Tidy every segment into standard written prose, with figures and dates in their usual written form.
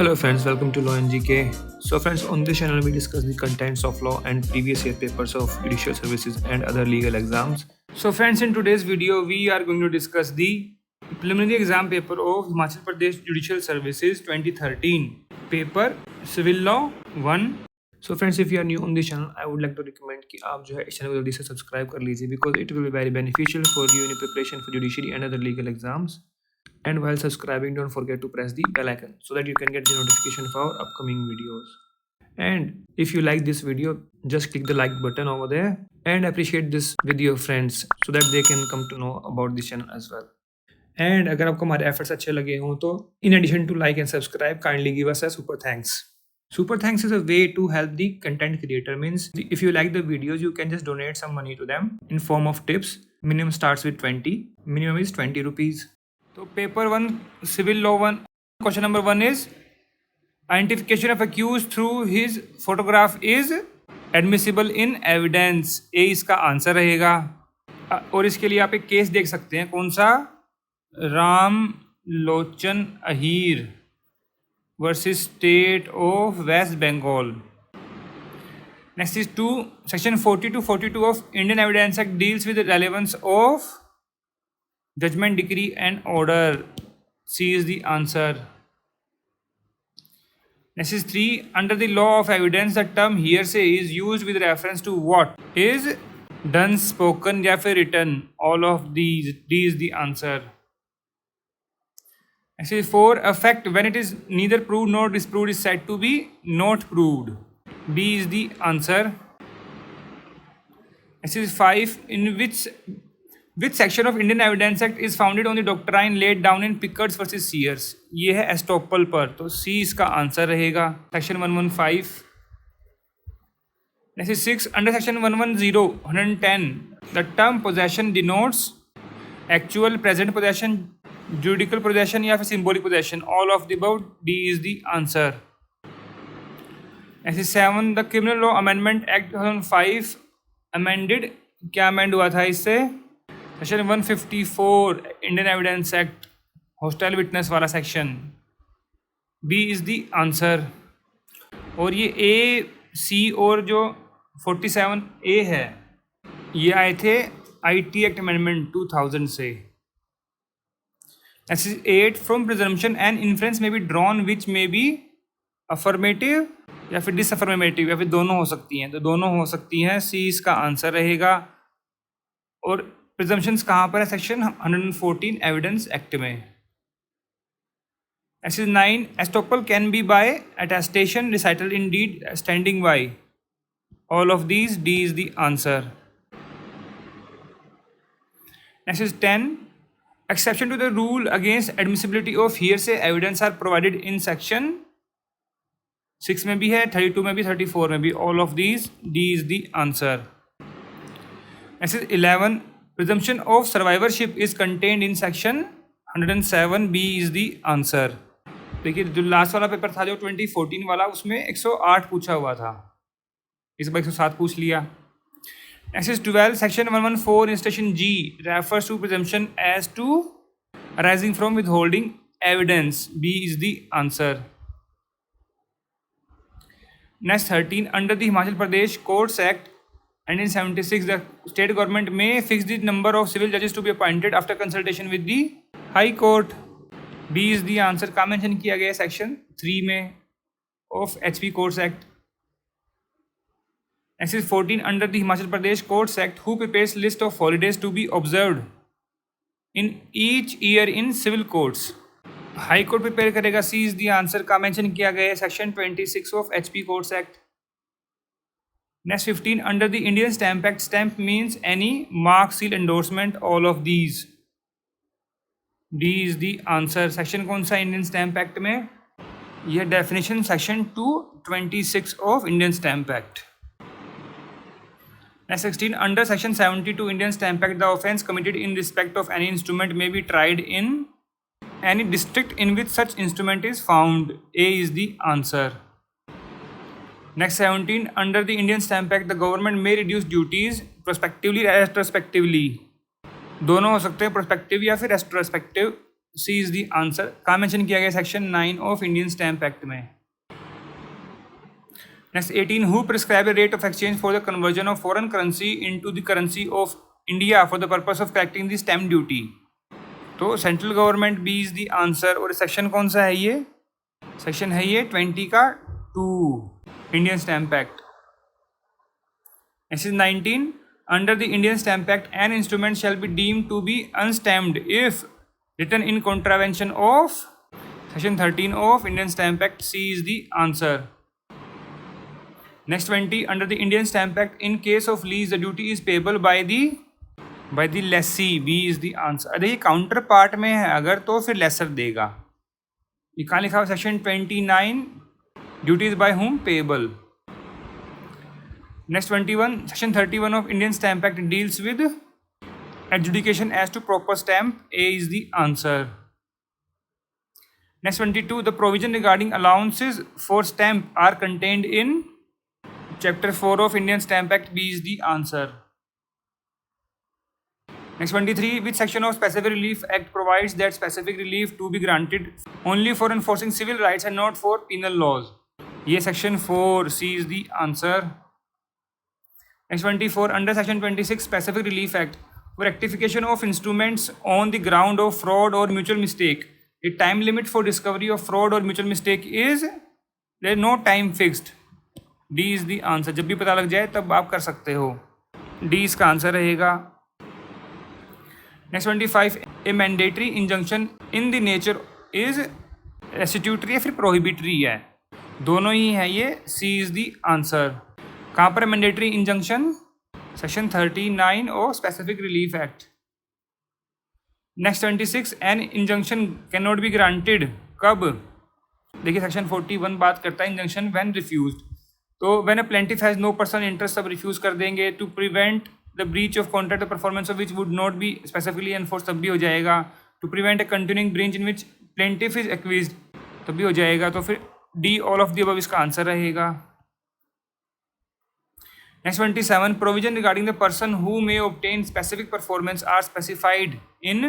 Hello friends, welcome to Law and GK. So friends, on this channel we discuss the contents of law and previous year papers of judicial services and other legal exams. So friends, in today's video we are going to discuss the preliminary exam paper of Himachal Pradesh Judicial Services 2013, paper Civil Law 1. So friends, if you are new on this channel, I would like to recommend कि आप जो है इस channel को जल्दी से subscribe कर लीजिए because it will be very beneficial for you in your preparation for judiciary and other legal exams. And while subscribing, don't forget to press the bell icon so that you can get the notification for our upcoming videos. And if you like this video, just click the like button over there and appreciate this with your friends so that they can come to know about this channel as well. And अगर आपको हमारे efforts अच्छे लगे हों तो in addition to like and subscribe, kindly give us a super thanks. Super thanks is a way to help the content creator. Means if you like the videos, you can just donate some money to them in form of tips. Minimum starts with 20. Minimum is 20 rupees. So paper 1 civil law 1 question number 1 is identification of accused through his photograph is admissible in evidence. A इसका answer रहेगा और इसके लिए आप एक case देख सकते हैं. कौन सा? Ram Lochan Ahir versus state of West Bengal. Next is 2. Section 40 to 42 of Indian Evidence Act deals with the relevance of judgment, decree and order. C is the answer. Next is 3. Under the law of evidence, the term hearsay is used with reference to what? Is done, spoken या फिर written? All of these. D is the answer. Next is 4. A fact when it is neither proved nor disproved is said to be not proved. B is the answer. Next is 5. In which section of Indian Evidence Act is founded on the doctrine laid down in Pickards versus Sears? ये है estoppel पर, तो C इसका answer रहेगा. Section 115. Next is 6. Under section 110, the term possession denotes actual present possession, juridical possession या फिर symbolic possession. All of the above. D is the answer. Next is 7. The Criminal Law Amendment Act 2005 amended. क्या amend हुआ था इससे? Section 154 Indian evidence act, hostile witness वाला section. B is the answer. और ये ए सी और जो 47 ए है ये आए थे आईटी एक्ट अमेंडमेंट 2000 से. Next is 8. From presumption and inference में बी ड्रॉन विच में बी अफर्मेटिव या फिर डिसअफर्मेटिव या फिर दोनों हो सकती हैं, तो दोनों हो सकती हैं. सी इसका आंसर रहेगा. और प्रिजम्पशंस कहाँ पर है? सेक्शन 114 एविडेंस एक्ट में. Next is 9. Estoppel can be by attestation, recital in deed, standing by. All of these. D is the answer. Next is 10. Exception to the rule against admissibility of hearsay evidence are provided in section 6 में भी है, 32 में भी, 34 में भी. All of these. D is the answer. Next is 11. Presumption of survivorship is contained in section 107. B is the answer. देखिए जो last वाला पेपर था जो 2014 वाला उसमें 108 पूछा हुआ था, इस बार 107 पूछ लिया. Next is 12. Section 114 in station G refers to presumption as to arising from withholding evidence. B is the answer. Next 13. Under the Himachal Pradesh Courts Act 1976, the state government may fix the number of civil judges to be appointed after consultation with the High Court. B is the answer. का mention किया गया section 3 में of HP Courts Act. Next is 14. Under the Himachal Pradesh Courts Act, who prepares list of holidays to be observed in each year in civil courts? High court prepare करेगा. सी is the answer. का mention किया गया है section 26 of HP courts act. Next 15. Under the Indian stamp act, stamp means any mark, seal, endorsement. All of these. D is the answer. Section कौन सा Indian stamp act में? यह definition section 226 of Indian stamp act. Next 16. Under section 72 Indian stamp act, the offence committed in respect of any instrument may be tried in any district in which such instrument is found. A is the answer. Next 17. Under the Indian Stamp Act, the government may reduce duties prospectively, retrospectively. दोनों हो सकते हैं, prospective या फिर retrospective. C is the answer. कहाँ mention किया गया? Section 9 of Indian stamp act में। Next 18, who prescribe the rate of exchange for the conversion of foreign currency into the currency of India for the purpose of collecting the stamp duty. तो central government B is the answer. और section कौन सा है ये? Section है ये 20 का 2 Indian stamp act. Next is 19, under the Indian Stamp Act, an instrument shall be deemed to be unstamped if written in contravention of Section 13 of Indian Stamp Act. C is the answer. Next 20, under the Indian Stamp Act, in case of lease, the duty is payable by the lessee. B is the answer. अरे ये counter part में है अगर, तो फिर laser देगा। ये कहाँ लिखा हुआ? Section 29, duties by whom? Payable. Next 21, Section 31 of Indian Stamp Act deals with adjudication as to proper stamp. A is the answer. Next 22, the provision regarding allowances for stamp are contained in Chapter 4 of Indian Stamp Act. B is the answer. Next 23, which section of Specific Relief Act provides that specific relief to be granted only for enforcing civil rights and not for penal laws? ये Section 4, C is the answer. Next 24, under Section 26 Specific Relief Act, for rectification of instruments on the ground of fraud or mutual mistake, a time limit for discovery of fraud or mutual mistake is, there is no time fixed. D is the answer. जब भी पता लग जाए तब आप कर सकते हो। D इसका आंसर रहेगा। Next 25, a mandatory injunction in the nature is restitutory या फिर prohibitory है, दोनों ही है ये। C is the answer. कहाँ पर mandatory injunction? Section 39 of specific relief act. Next 26, an injunction can not be granted. कब? देखिए सेक्शन 41 बात करता है इंजंक्शन व्हेन रिफ्यूज्ड। तो when a plaintiff has no personal interest, सब रिफ्यूज कर देंगे। To prevent the breach of contract performance of which would not be specifically enforce, तब भी हो जाएगा। To prevent a continuing breach in which plaintiff is एक्विज्ड, तब भी हो जाएगा। तो फिर D all of the above इसका आंसर रहेगा। Next 27, provision regarding the person who may obtain specific performance are specified in,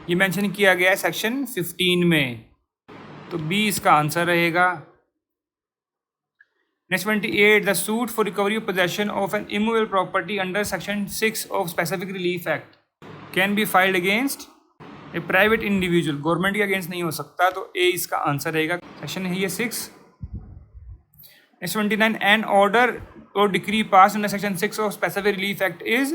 ये मेंशन किया गया है सेक्शन 15 में, तो बी इसका आंसर रहेगा। Next 28, the suit for recovery of possession of an immovable property under section 6 of specific relief act can be filed against a private individual, government के against नहीं हो सकता, तो ए इसका आंसर रहेगा। सेक्शन है ये 6। Next 29, an order or decree passed under section 6 of specific relief act is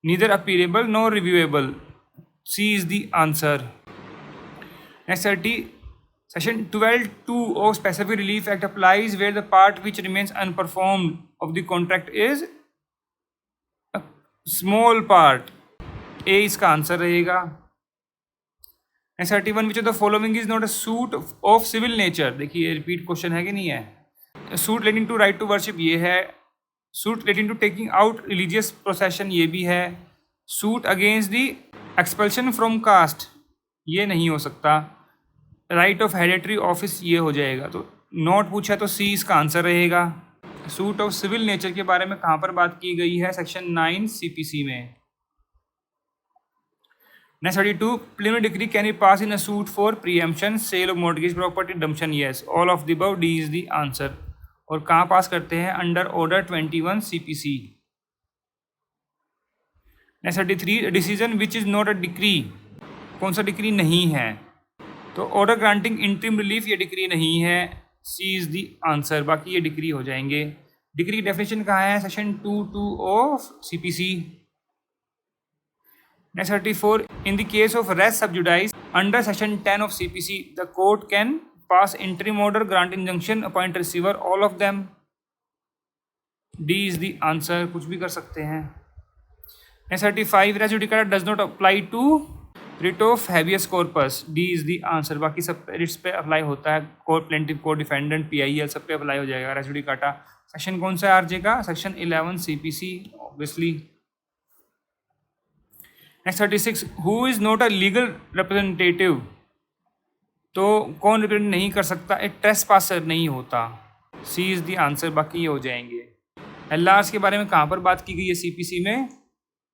neither appealable nor reviewable. C is the answer. Next 30, section 12(2) of specific relief act applies where the part which remains unperformed of the contract is a small part. A इसका answer रहेगा। Next 31, which of the following is not a suit of civil nature? देखिए repeat question है कि नहीं है। Suit relating to right to worship ये है। Suit relating to taking out religious procession ये भी है। Suit against the expulsion from caste ये नहीं हो सकता। राइट ऑफ हेरिडिटरी ऑफिस ये हो जाएगा। तो नॉट पूछा तो सी इसका आंसर रहेगा। सूट ऑफ सिविल नेचर के बारे में कहाँ पर बात की गई है? सेक्शन 9 CPC में। Next 32, preliminary decree can be passed in a suit for preemption, sale of mortgage property, redemption. Yes, all of the above. D is the answer. और कहाँ पास करते हैं? Under order 21 CPC। Next 33, decision which is not a decree, कौन सा decree नहीं है? तो order granting interim relief ये डिक्री नहीं है। सी इज द आंसर, बाकी ये डिक्री हो जाएंगे। डिक्री की डेफिनेशन कहाँ है? Section 2(2) of CPC। Next 34, in the case of res sub judice under section 10 of CPC, the court can pass interim order, grant injunction, appoint receiver, all of them. D is the answer, कुछ भी कर सकते हैं। Next 35, res judicata does not apply to writ of habeas corpus. D is the answer, बाकी सब writs पे apply होता है। Court plaintiff, court defendant, PIL सब पे अप्लाई हो जाएगा res judicata। सेक्शन कौन सा है RJ का? Section 11 CPC obviously. Next 36, who is not a legal representative, तो कौन रिप्रेजेंट नहीं कर सकता? एक ट्रेसपासर नहीं होता। सी इज़ द आंसर, बाकी ये हो जाएंगे। LRs के बारे में कहाँ पर बात की गई है CPC में?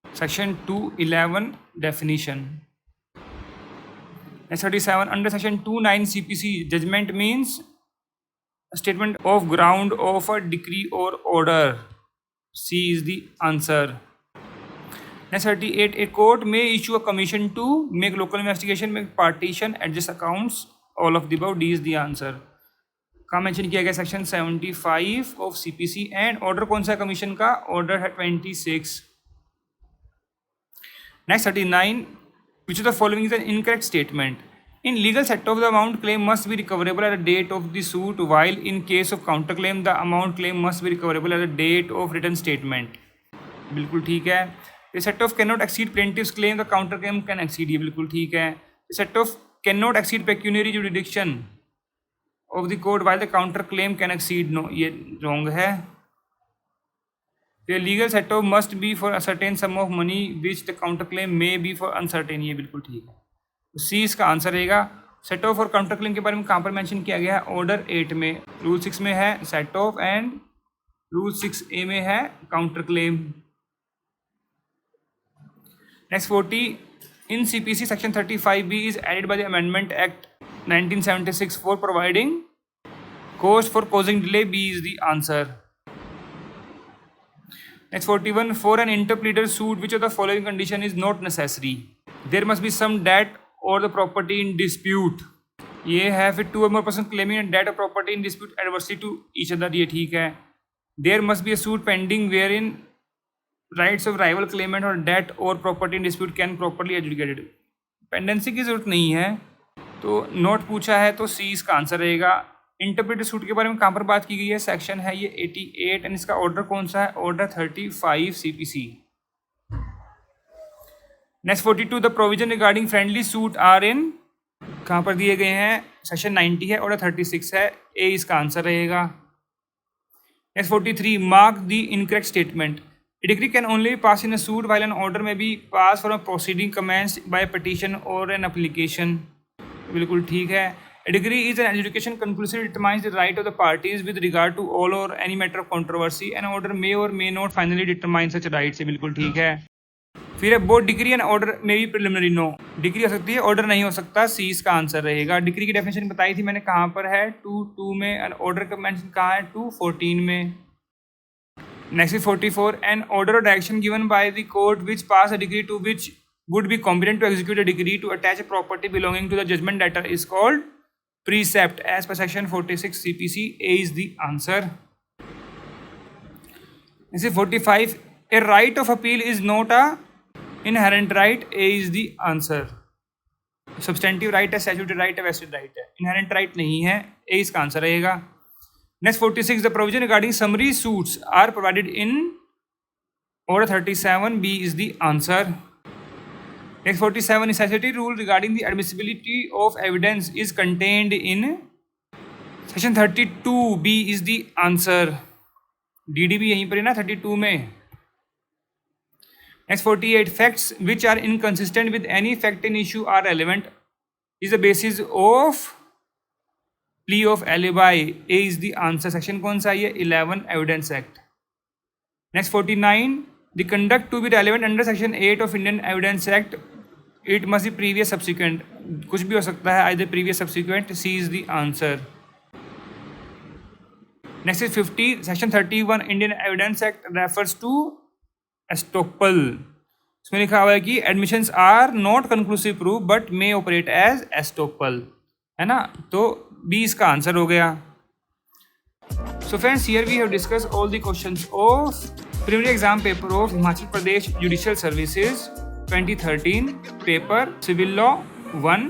Section 211 definition. Next 37, under section 29 CPC, judgment means a statement of ground of a decree or order. C is the answer. Next 38, a court may issue a commission to make local investigation, make partition, adjust accounts, all of the above. D is the answer. कहाँ mention किया गया section 75 of CPC and order कौन सा commission का? Order है 26. Next 39, which of the following is an incorrect statement? In legal set-off, the amount claim must be recoverable at the date of the suit, while in case of counterclaim, the amount claim must be recoverable at the date of written statement. बिल्कुल ठीक है. The set-off cannot exceed plaintiff's claim, the counterclaim can exceed. ये बिल्कुल ठीक है. The set-off cannot exceed pecuniary jurisdiction of the court, while the counterclaim can exceed. No, ये wrong है. The legal set-off must be for a certain sum of money, which the counterclaim may be for uncertain. ये बिल्कुल ठीक है. तो सी इसका answer रहेगा. Set of और काउंटर क्लेम के बारे में कहाँ पर मेंशन किया गया है? ऑर्डर 8 में. रूल 6 में है set of and rule 6A में है counter claim. Next 40, in CPC section 35B is added by the amendment act 1976 for providing cost for causing delay. B is the answer. Next 41, for an interpleader suit, which of the following condition is not necessary? There must be some debt or the property in dispute. ये है फिर two or more persons claiming a debt or property in dispute adversely to each other. ये ठीक है. There must be a suit pending wherein rights of rival claimant or debt or property in dispute can properly adjudicated. Pendency की जरूरत नहीं है, तो note पूछा है तो सी इसका आंसर रहेगा. इंटरप्रेटर सूट के बारे में कहाँ पर बात की गई है? सेक्शन है ये 88 एंड इसका ऑर्डर कौन सा है? Order 35 CPC. Next 42, the provision regarding friendly suit are in कहाँ पर दिए गए हैं? सेक्शन 90 है, ऑर्डर 36 है. ए इसका आंसर रहेगा. Next 43, mark the incorrect statement. A decree can only pass in a suit while an order may be passed for a proceeding commenced by a petition or an application. बिल्कुल ठीक है. A decree is an adjudication conclusively determines the right of the parties with regard to all or any matter of controversy. An order may or may not finally determine such rights. ये बिल्कुल ठीक है. फिर है both decree and order may be preliminary. No, decree हो सकती है, order नहीं हो सकता. सी इसका आंसर रहेगा. डिक्री की डेफिनेशन बताई थी मैंने, कहाँ पर है? 2.2 में. एंड ऑर्डर का मेंशन कहाँ है? 2.14 में. नेक्स्ट 44, एन ऑर्डर और direction given by the court which pass a decree to which would be competent to execute a decree to attach a property belonging to the judgment debtor is called precept as per section 46 CPC. A is the answer. This is 45, a right of appeal is not a inherent right. A is the answer. Substantive right है, statutory right है, vested right है. Inherent right नहीं है. A इसका answer रहेगा. Next 46, the provision regarding summary suits are provided in order 37. B is the answer. Next 47, necessity rule regarding the admissibility of evidence is contained in section 32. B is the answer. DD भी यहीं पर है ना 32 में. Next 48, facts which are inconsistent with any fact in issue are relevant is the basis of plea of alibi. A is the answer. Section कौन सा है? 11 Evidence Act. Next 49, the conduct to be relevant under section 8 of Indian Evidence Act, it must be previous subsequent. कुछ भी हो सकता है, either previous subsequent. C is the answer. Next is 50, section 31 Indian Evidence Act refers to estoppel. इसमें लिखा हुआ है कि admissions are not conclusive proof but may operate as estoppel, है ना? तो B इसका आंसर हो गया. So friends, here we have discussed all the questions of preliminary exam paper of Himachal Pradesh Judicial Services 2013 paper civil law 1.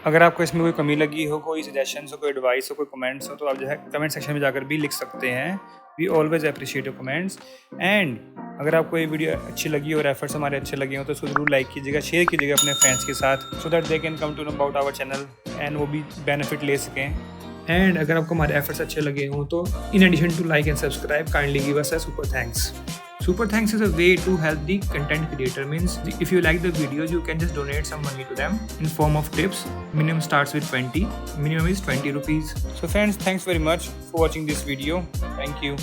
अगर आपको इसमें कोई कमी लगी हो, कोई सजेशंस हो, कोई एडवाइस हो, कोई कमेंट्स हो, तो आप जो है कमेंट सेक्शन में जाकर भी लिख सकते हैं. We always appreciate your comments. And अगर आपको ये वीडियो अच्छी लगी और एफर्ट्स हमारे अच्छे लगे हो तो उसको जरूर लाइक कीजिएगा, शेयर कीजिएगा अपने फ्रेंड्स के साथ, so that they can come to know about our channel and वो भी बेनिफिट ले सकें. एंड अगर आपको हमारे एफर्ट्स अच्छे लगे हों तो in addition to like and subscribe, kindly give us a super thanks. Super thanks is a way to help the content creator. Means if you like the videos, you can just donate some money to them in form of tips. Minimum starts with 20. Minimum is 20 rupees. So friends, thanks very much for watching this video. Thank you.